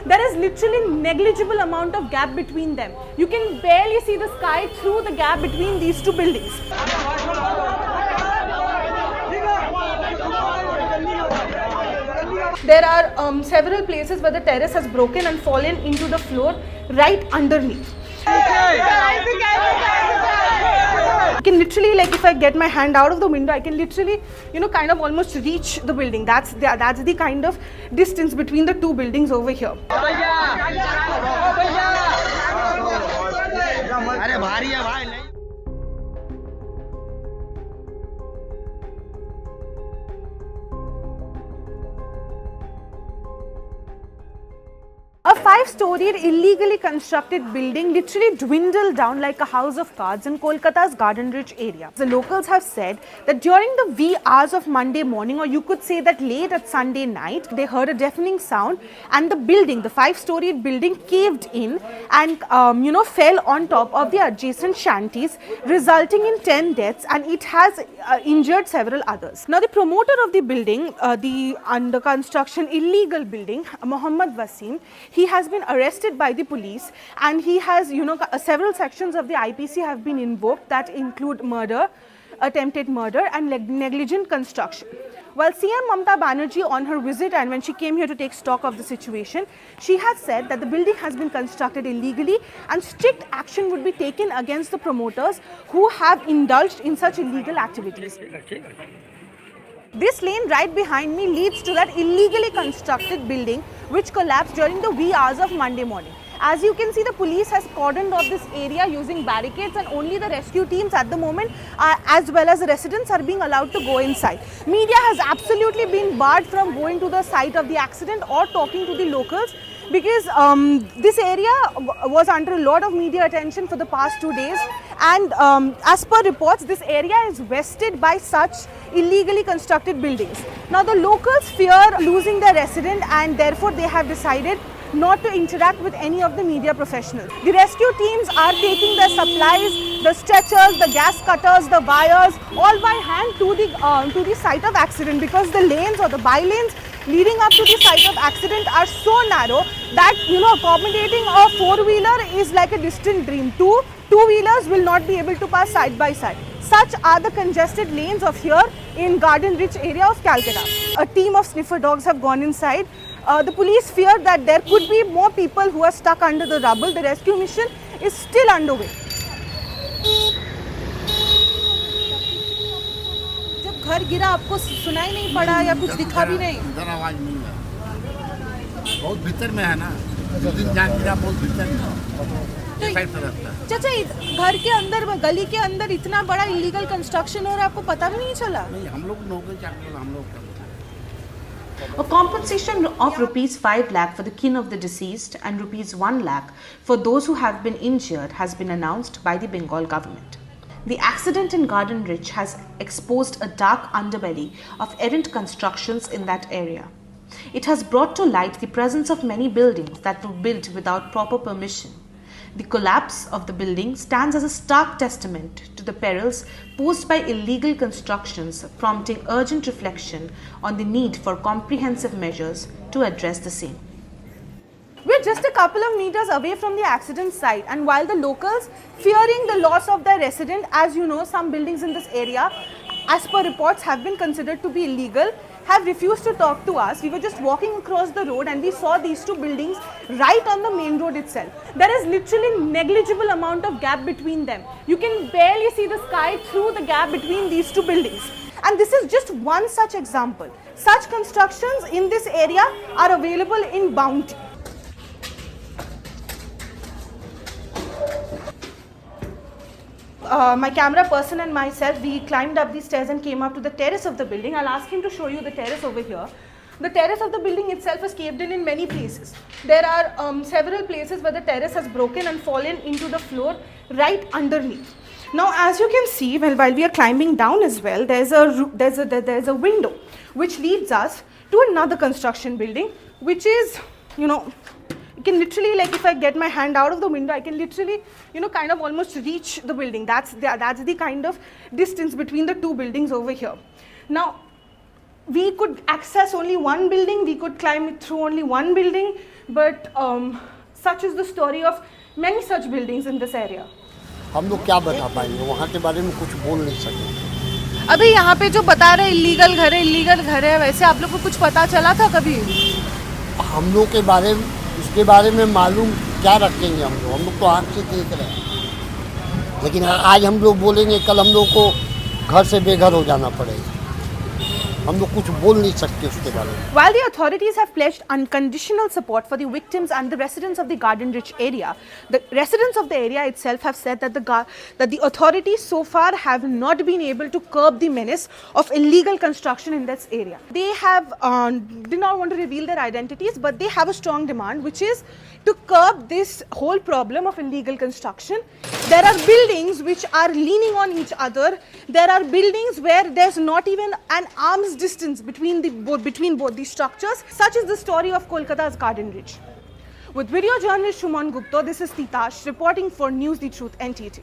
There is literally negligible amount of gap between them. You can barely see the sky through the gap between these two buildings. There are several places where the terrace has broken and fallen into the floor right underneath. I can literally, like, if I get my hand out of the window, I can literally, kind of almost reach the building. That's the kind of distance between the two buildings over here. A 5-storied illegally constructed building literally dwindled down like a house of cards in Kolkata's Garden Ridge area. The locals have said that during the wee hours of Monday morning, or you could say that late at Sunday night, they heard a deafening sound and the building, the 5-storied building, caved in and fell on top of the adjacent shanties, resulting in 10 deaths, and it has injured several others. Now, the promoter of the building, the under construction illegal building, Mohammad Wasim, he has been arrested by the police, and he has, several sections of the IPC have been invoked that include murder, attempted murder and negligent construction. While CM Mamata Banerjee on her visit and when she came here to take stock of the situation, she has said that the building has been constructed illegally and strict action would be taken against the promoters who have indulged in such illegal activities. This lane right behind me leads to that illegally constructed building which collapsed during the wee hours of Monday morning. As you can see, the police has cordoned off this area using barricades, and only the rescue teams at the moment as well as the residents are being allowed to go inside. Media has absolutely been barred from going to the site of the accident or talking to the locals, because this area was under a lot of media attention for the past 2 days, and as per reports, this area is vested by such illegally constructed buildings. Now, the locals fear losing their resident, and therefore they have decided not to interact with any of the media professionals. The rescue teams are taking their supplies, the stretchers, the gas cutters, the wires, all by hand to the site of accident, because the lanes or the by lanes leading up to the site of accident are so narrow that accommodating a four-wheeler is like a distant dream. Two-wheelers will not be able to pass side by side. Such are the congested lanes of here in Garden Ridge area of Calcutta. A team of sniffer dogs have gone inside. The police fear that there could be more people who are stuck under the rubble. The rescue mission is still underway. जब घर गिरा आपको सुनाई नहीं पड़ा या कुछ दिखा भी नहीं? इधर आवाज नहीं है, बहुत भीतर में है ना, जो दिन जान गिरा बहुत भीतर में है। चाचा, घर के अंदर, गली के अंदर इतना बड़ा इलीगल कंस्ट्रक्शन और आपको पता भी नहीं चला? नहीं, हम लोग नौकरी चाकरी, हम लोग A compensation of rupees 5 lakh for the kin of the deceased and rupees 1 lakh for those who have been injured has been announced by the Bengal government. The accident in Garden Ridge has exposed a dark underbelly of errant constructions in that area. It has brought to light the presence of many buildings that were built without proper permission. The collapse of the building stands as a stark testament to the perils posed by illegal constructions, prompting urgent reflection on the need for comprehensive measures to address the same. We're just a couple of meters away from the accident site, and while the locals, fearing the loss of their resident, as you know, some buildings in this area, as per reports, have been considered to be illegal, have refused to talk to us. We were just walking across the road and we saw these two buildings right on the main road itself. There is literally negligible amount of gap between them. You can barely see the sky through the gap between these two buildings. And this is just one such example. Such constructions in this area are available in bounty. My camera person and myself, we climbed up the stairs and came up to the terrace of the building. I'll ask him to show you the terrace over here. The terrace of the building itself is caved in many places. There are several places where the terrace has broken and fallen into the floor right underneath. Now, as you can see, while we are climbing down as well, there's a window which leads us to another construction building, which is, you can literally, like, if I get my hand out of the window, I can literally, kind of almost reach the building. That's the kind of distance between the two buildings over here. Now, we could access only one building, we could climb through only one building, but such is the story of many such buildings in this area. हम लोग क्या बता पाएंगे, वहाँ के बारे में कुछ बोल नहीं सकेंगे। अभी यहाँ पे जो बता रहे इलीगल घर है, वैसे आप लोग को कुछ पता चला था कभी? हम लोग के बारे में, इसके बारे में मालूम क्या रखेंगे हम लोग तो आँख से देख रहे हैं, लेकिन आज हम लोग बोलेंगे, कल हम लोग को घर से बेघर हो जाना पड़ेगा, हम लोग कुछ बोल नहीं सकते उसके बारे में। While the authorities have pledged unconditional support for the victims and the residents of the garden-rich area, the residents of the area itself have said that the authorities so far have not been able to curb the menace of illegal construction in this area. They have did not want to reveal their identities, but they have a strong demand, which is to curb this whole problem of illegal construction. There are buildings which are leaning on each other. There are buildings where there's not even an arm's distance between both these structures. Such is the story of Kolkata's Garden Ridge. With video journalist Shuman Gupta, this is Titash reporting for News The Truth NTT.